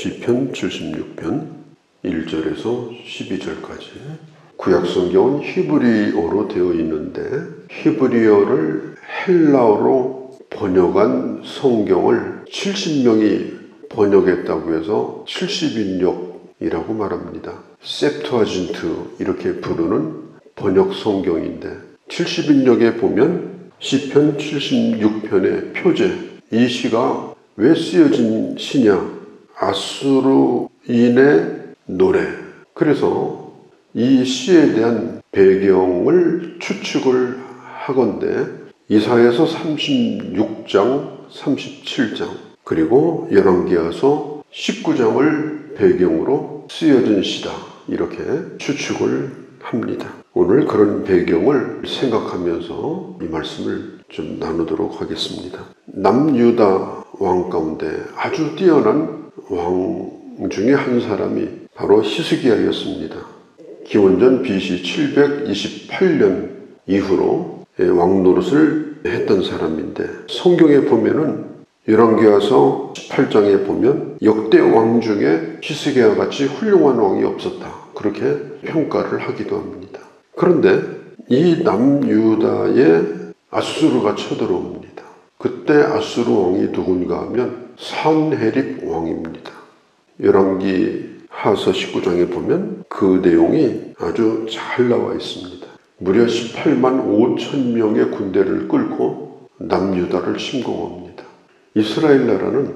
시편 76편 1절에서 12절까지. 구약성경은 히브리어로 되어 있는데 히브리어를 헬라어로 번역한 성경을 70명이 번역했다고 해서 70인역이라고 말합니다. 셉투아진트 이렇게 부르는 번역 성경인데 70인역에 보면 시편 76편의 표제, 이 시가 왜 쓰여진 시냐? 아수르인의 노래. 그래서 이 시에 대한 배경을 추측을 하건대 이사야서 36장, 37장 그리고 열왕기하서 19장을 배경으로 쓰여진 시다, 이렇게 추측을 합니다. 오늘 그런 배경을 생각하면서 이 말씀을 좀 나누도록 하겠습니다. 남유다 왕 가운데 아주 뛰어난 왕 중에 한 사람이 바로 히스기야였습니다. 기원전 BC 728년 이후로 왕 노릇을 했던 사람인데 성경에 보면은 열왕기하서 18장에 보면 역대 왕 중에 히스기야 같이 훌륭한 왕이 없었다, 그렇게 평가를 하기도 합니다. 그런데 이 남유다에 아수르가 쳐들어옵니다. 그때 아수르 왕이 누군가 하면 산헤립 왕입니다. 열왕기하서 19장에 보면 그 내용이 아주 잘 나와 있습니다. 무려 18만 5천 명의 군대를 끌고 남유다를 침공합니다. 이스라엘 나라는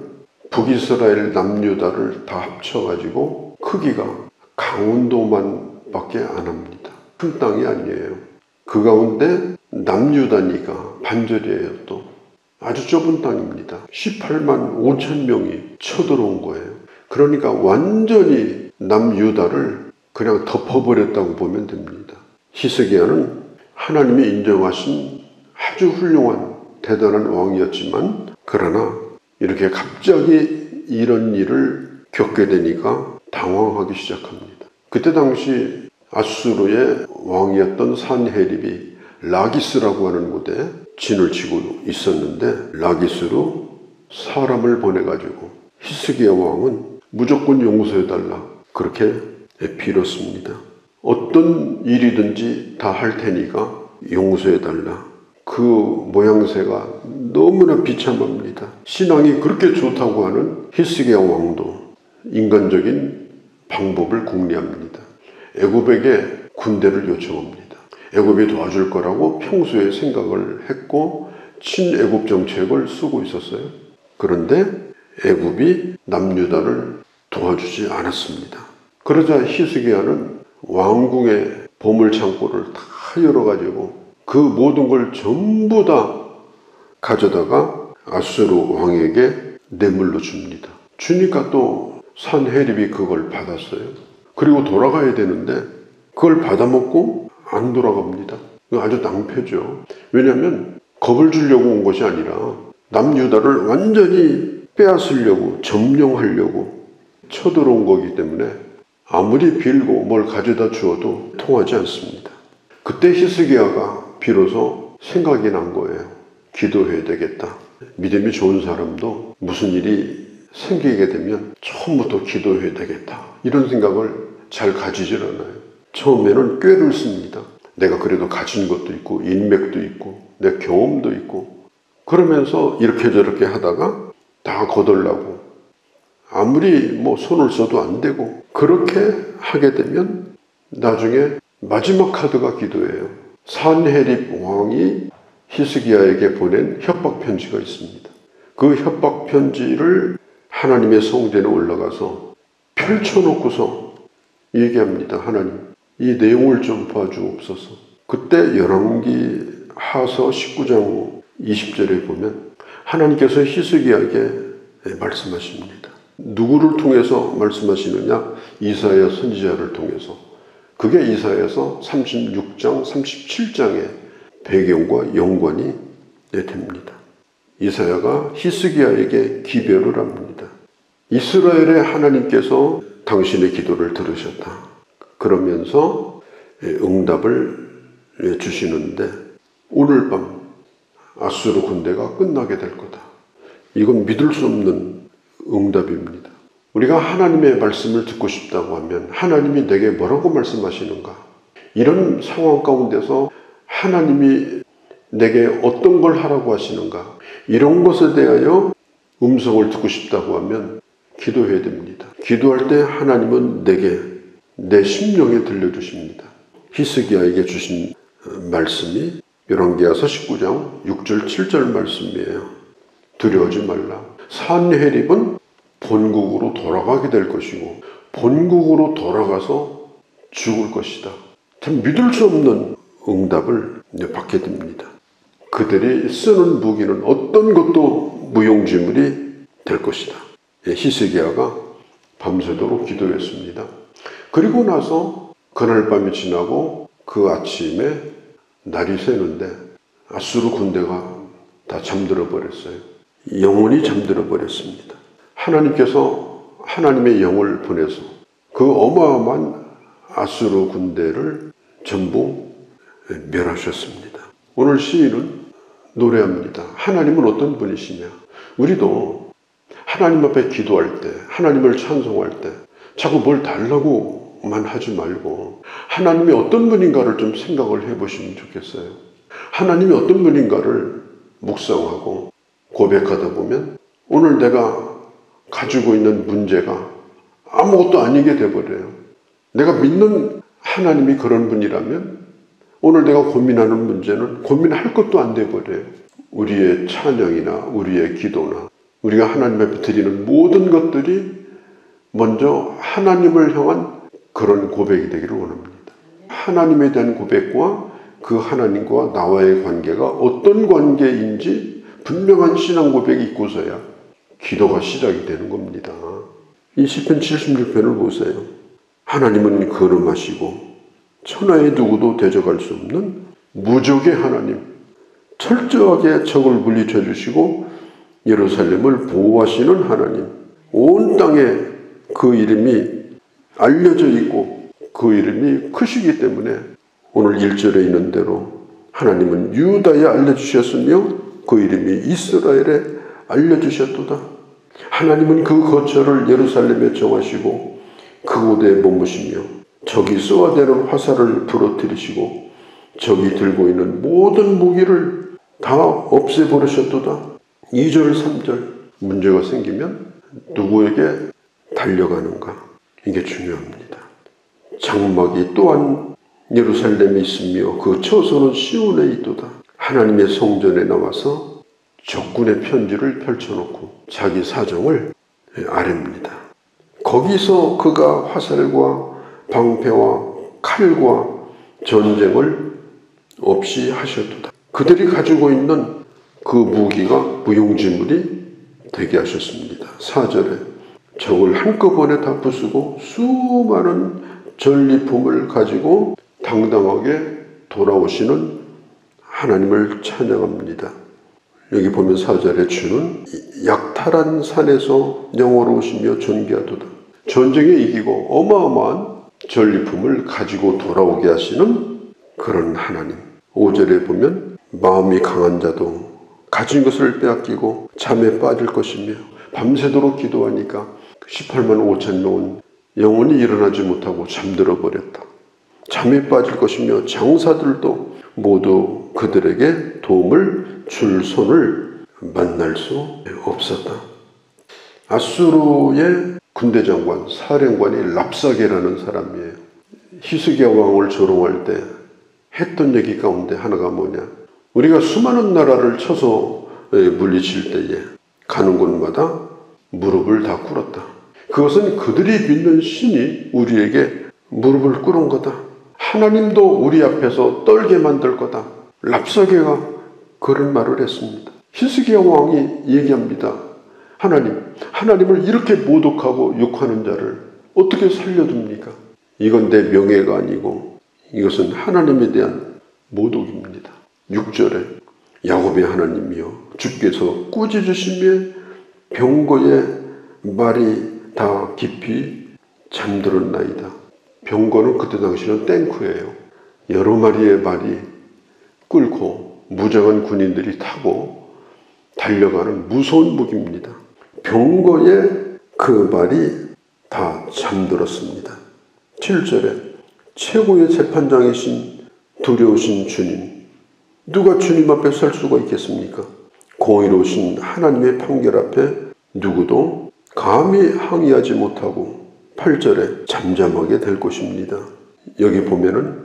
북이스라엘 남유다를 다 합쳐가지고 크기가 강원도만 밖에 안 합니다. 큰 땅이 아니에요. 그 가운데 남유다니까 반절이에요. 또 아주 좁은 땅입니다. 18만 5천 명이 쳐들어온 거예요. 그러니까 완전히 남유다를 그냥 덮어버렸다고 보면 됩니다. 히스기야는 하나님이 인정하신 아주 훌륭한 대단한 왕이었지만 그러나 이렇게 갑자기 이런 일을 겪게 되니까 당황하기 시작합니다. 그때 당시 아수르의 왕이었던 산헤립이 라기스라고 하는 곳에 진을 치고 있었는데 라기스로 사람을 보내가지고 히스기야 왕은 무조건 용서해달라, 그렇게 빌었습니다. 어떤 일이든지 다 할 테니까 용서해달라. 그 모양새가 너무나 비참합니다. 신앙이 그렇게 좋다고 하는 히스기야 왕도 인간적인 방법을 궁리합니다. 애굽에게 군대를 요청합니다. 애굽이 도와줄 거라고 평소에 생각을 했고 친애굽 정책을 쓰고 있었어요. 그런데 애굽이 남유다를 도와주지 않았습니다. 그러자 히스기야는 왕궁의 보물창고를 다 열어가지고 그 모든 걸 전부 다 가져다가 아수르 왕에게 뇌물로 줍니다. 주니까 또 산헤립이 그걸 받았어요. 그리고 돌아가야 되는데 그걸 받아먹고 안 돌아갑니다. 아주 낭패죠. 왜냐하면 겁을 주려고 온 것이 아니라 남유다를 완전히 빼앗으려고, 점령하려고 쳐들어온 거기 때문에 아무리 빌고 뭘 가져다 주어도 통하지 않습니다. 그때 히스기야가 비로소 생각이 난 거예요. 기도해야 되겠다. 믿음이 좋은 사람도 무슨 일이 생기게 되면 처음부터 기도해야 되겠다, 이런 생각을 잘 가지질 않아요. 처음에는 꾀를 씁니다. 내가 그래도 가진 것도 있고 인맥도 있고 내 경험도 있고 그러면서 이렇게 저렇게 하다가 다 거덜나고 아무리 손을 써도 안 되고 그렇게 하게 되면 나중에 마지막 카드가 기도예요. 산헤립 왕이 히스기야에게 보낸 협박 편지가 있습니다. 그 협박 편지를 하나님의 성전에 올라가서 펼쳐놓고서 얘기합니다. 하나님, 이 내용을 좀 봐주옵소서. 그때 열왕기하서 19장 20절에 보면 하나님께서 히스기야에게 말씀하십니다. 누구를 통해서 말씀하시느냐? 이사야 선지자를 통해서. 그게 이사야서 36장, 37장의 배경과 연관이 됩니다. 이사야가 히스기야에게 기별을 합니다. 이스라엘의 하나님께서 당신의 기도를 들으셨다. 그러면서 응답을 주시는데 오늘 밤 아수르 군대가 끝나게 될 거다. 이건 믿을 수 없는 응답입니다. 우리가 하나님의 말씀을 듣고 싶다고 하면 하나님이 내게 뭐라고 말씀하시는가? 이런 상황 가운데서 하나님이 내게 어떤 걸 하라고 하시는가? 이런 것에 대하여 음성을 듣고 싶다고 하면 기도해야 됩니다. 기도할 때 하나님은 내게 내 심령에 들려주십니다. 히스기야에게 주신 말씀이 열왕기하서 19장 6절 7절 말씀이에요. 두려워하지 말라. 산헤립은 본국으로 돌아가게 될 것이고 본국으로 돌아가서 죽을 것이다. 참 믿을 수 없는 응답을 받게 됩니다. 그들이 쓰는 무기는 어떤 것도 무용지물이 될 것이다. 히스기야가 밤새도록 기도했습니다. 그리고 나서 그날 밤이 지나고 그 아침에 날이 새는데 아수르 군대가 다 잠들어 버렸어요. 영원히 잠들어 버렸습니다. 하나님께서 하나님의 영을 보내서 그 어마어마한 아수르 군대를 전부 멸하셨습니다. 오늘 시인은 노래합니다. 하나님은 어떤 분이시냐? 우리도 하나님 앞에 기도할 때, 하나님을 찬송할 때 자꾸 뭘 달라고만 하지 말고 하나님이 어떤 분인가를 좀 생각을 해보시면 좋겠어요. 하나님이 어떤 분인가를 묵상하고 고백하다 보면 오늘 내가 가지고 있는 문제가 아무것도 아니게 돼버려요. 내가 믿는 하나님이 그런 분이라면 오늘 내가 고민하는 문제는 고민할 것도 안 돼버려요. 우리의 찬양이나 우리의 기도나 우리가 하나님 앞에 드리는 모든 것들이 먼저 하나님을 향한 그런 고백이 되기를 원합니다. 하나님에 대한 고백과 그 하나님과 나와의 관계가 어떤 관계인지 분명한 신앙 고백이 있고서야 기도가 시작이 되는 겁니다. 이 시편 76편을 보세요. 하나님은 거룩하시고 천하의 누구도 대적할 수 없는 무적의 하나님, 철저하게 적을 물리쳐 주시고 예루살렘을 보호하시는 하나님, 온 땅에 그 이름이 알려져 있고 그 이름이 크시기 때문에 오늘 1절에 있는 대로 하나님은 유다에 알려주셨으며 그 이름이 이스라엘에 알려주셨도다. 하나님은 그 거처를 예루살렘에 정하시고 그곳에 머무시며 적이 쏘아대는 화살을 부러뜨리시고 적이 들고 있는 모든 무기를 다 없애버리셨도다. 2절 3절 문제가 생기면 누구에게 달려가는가? 이게 중요합니다. 장막이 또한 예루살렘에 있으며 그 처소는 시온에 있도다. 하나님의 성전에 나와서 적군의 편지를 펼쳐놓고 자기 사정을 아뢰입니다. 거기서 그가 화살과 방패와 칼과 전쟁을 없이 하셨도다. 그들이 가지고 있는 그 무기가 무용지물이 되게 하셨습니다. 4절에 적을 한꺼번에 다 부수고 수많은 전리품을 가지고 당당하게 돌아오시는 하나님을 찬양합니다. 여기 보면 4절에 주는 약탈한 산에서 영화로우시며 존귀하도다. 전쟁에 이기고 어마어마한 전리품을 가지고 돌아오게 하시는 그런 하나님. 5절에 보면 마음이 강한 자도 가진 것을 빼앗기고 잠에 빠질 것이며 밤새도록 기도하니까 18만 5천 명은 영원히 일어나지 못하고 잠들어 버렸다. 잠에 빠질 것이며 장사들도 모두 그들에게 도움을 줄 손을 만날 수 없었다. 아수르의 군대 장관, 사령관이 랍사게라는 사람이에요. 히스기야 왕을 조롱할 때 했던 얘기 가운데 하나가 뭐냐? 우리가 수많은 나라를 쳐서 물리칠 때에 가는 곳마다 무릎을 다 꿇었다. 그것은 그들이 믿는 신이 우리에게 무릎을 꿇은 거다. 하나님도 우리 앞에서 떨게 만들 거다. 랍사게가 그런 말을 했습니다. 히스기야 왕이 얘기합니다. 하나님을 이렇게 모독하고 욕하는 자를 어떻게 살려둡니까? 이건 내 명예가 아니고 이것은 하나님에 대한 모독입니다. 6절에 야곱의 하나님이여 주께서 꾸짖으시며 병거의 말이 다 깊이 잠들었나이다. 병거는 그때 당시는 탱크예요. 여러 마리의 말이 끌고 무장한 군인들이 타고 달려가는 무서운 무기입니다. 병거의 그 말이 다 잠들었습니다. 7절에 최고의 재판장이신 두려우신 주님, 누가 주님 앞에 설 수가 있겠습니까? 공의로우신 하나님의 판결 앞에 누구도 감히 항의하지 못하고 8절에 잠잠하게 될 것입니다. 여기 보면은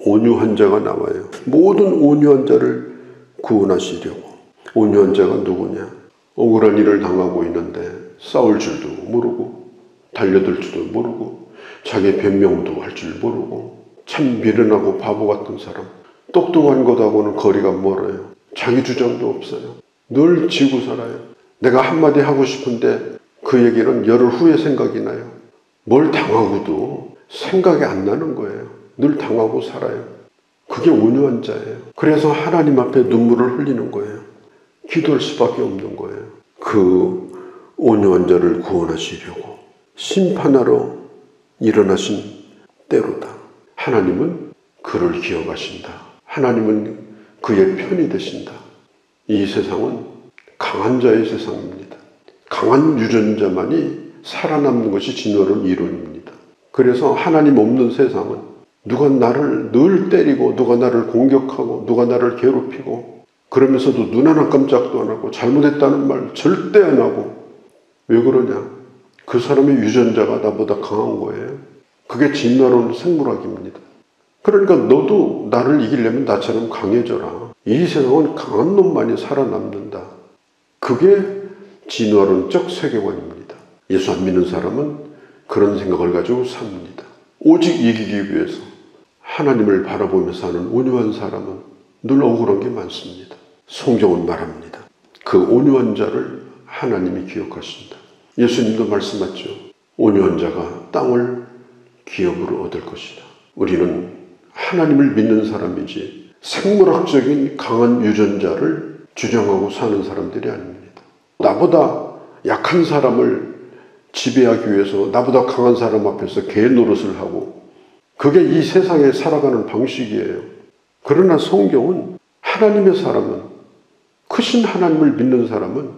온유한 자가 나와요. 모든 온유한 자를 구원하시려고. 온유한 자가 누구냐? 억울한 일을 당하고 있는데 싸울 줄도 모르고 달려들 줄도 모르고 자기 변명도 할 줄 모르고 참 미련하고 바보 같은 사람, 똑똑한 것하고는 거리가 멀어요. 자기 주장도 없어요. 늘 지고 살아요. 내가 한마디 하고 싶은데 그 얘기는 열흘 후에 생각이 나요. 뭘 당하고도 생각이 안 나는 거예요. 늘 당하고 살아요. 그게 온유한 자예요. 그래서 하나님 앞에 눈물을 흘리는 거예요. 기도할 수밖에 없는 거예요. 그 온유한 자를 구원하시려고 심판하러 일어나신 때로다. 하나님은 그를 기억하신다. 하나님은 그의 편이 되신다. 이 세상은 강한 자의 세상입니다. 강한 유전자만이 살아남는 것이 진화론 이론입니다. 그래서 하나님 없는 세상은 누가 나를 늘 때리고 누가 나를 공격하고 누가 나를 괴롭히고 그러면서도 눈 하나 깜짝도 안 하고 잘못했다는 말 절대 안 하고 왜 그러냐? 그 사람의 유전자가 나보다 강한 거예요. 그게 진화론 생물학입니다. 그러니까 너도 나를 이기려면 나처럼 강해져라. 이 세상은 강한 놈만이 살아남는다. 그게 진화론적 세계관입니다. 예수 안 믿는 사람은 그런 생각을 가지고 삽니다. 오직 이기기 위해서 하나님을 바라보며 사는 온유한 사람은 늘 억울한 게 많습니다. 성경은 말합니다. 그 온유한 자를 하나님이 기억하신다. 예수님도 말씀하셨죠. 온유한 자가 땅을 기업으로 얻을 것이다. 우리는 하나님을 믿는 사람이지 생물학적인 강한 유전자를 주장하고 사는 사람들이 아닙니다. 나보다 약한 사람을 지배하기 위해서 나보다 강한 사람 앞에서 개 노릇을 하고 그게 이 세상에 살아가는 방식이에요. 그러나 성경은 하나님의 사람은, 크신 하나님을 믿는 사람은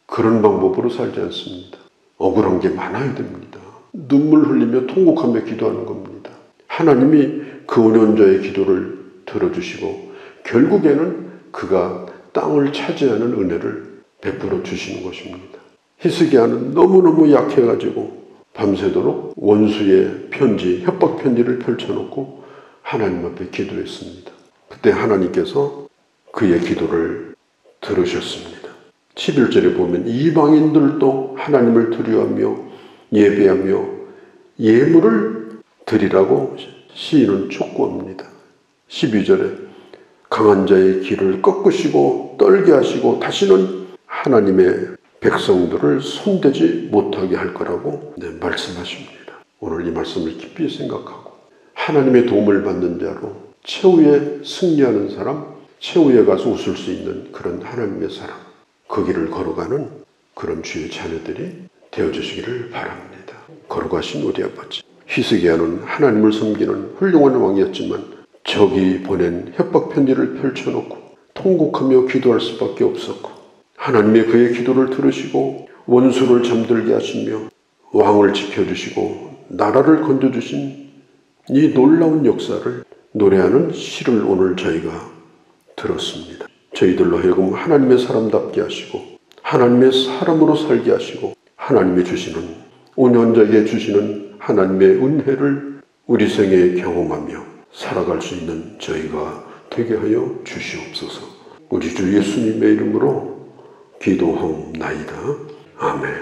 그런 방법으로 살지 않습니다. 억울한 게 많아야 됩니다. 눈물 흘리며 통곡하며 기도하는 겁니다. 하나님이 그 온유한 자의 기도를 들어주시고 결국에는 그가 땅을 차지하는 은혜를 베풀어 주시는 것입니다. 히스기야는 너무너무 약해가지고 밤새도록 원수의 편지, 협박 편지를 펼쳐놓고 하나님 앞에 기도했습니다. 그때 하나님께서 그의 기도를 들으셨습니다. 11절에 보면 이방인들도 하나님을 두려워하며 예배하며 예물을 드리라고 시인은 촉구합니다. 12절에 강한 자의 길을 꺾으시고 떨게 하시고 다시는 하나님의 백성들을 손대지 못하게 할 거라고 말씀하십니다. 오늘 이 말씀을 깊이 생각하고 하나님의 도움을 받는 자로 최후에 승리하는 사람, 최후에 가서 웃을 수 있는 그런 하나님의 사람, 그 길을 걸어가는 그런 주의 자녀들이 되어주시기를 바랍니다. 걸어가신 우리 아버지, 히스기야는 하나님을 섬기는 훌륭한 왕이었지만 적이 보낸 협박 편지를 펼쳐놓고 통곡하며 기도할 수밖에 없었고 하나님의 그의 기도를 들으시고 원수를 잠들게 하시며 왕을 지켜주시고 나라를 건져주신 이 놀라운 역사를 노래하는 시를 오늘 저희가 들었습니다. 저희들로 하여금 하나님의 사람답게 하시고 하나님의 사람으로 살게 하시고 하나님이 주시는 온유한 자에게 주시는 하나님의 은혜를 우리 생에 경험하며 살아갈 수 있는 저희가 되게 하여 주시옵소서. 우리 주 예수님의 이름으로 기도하옵나이다. 아멘.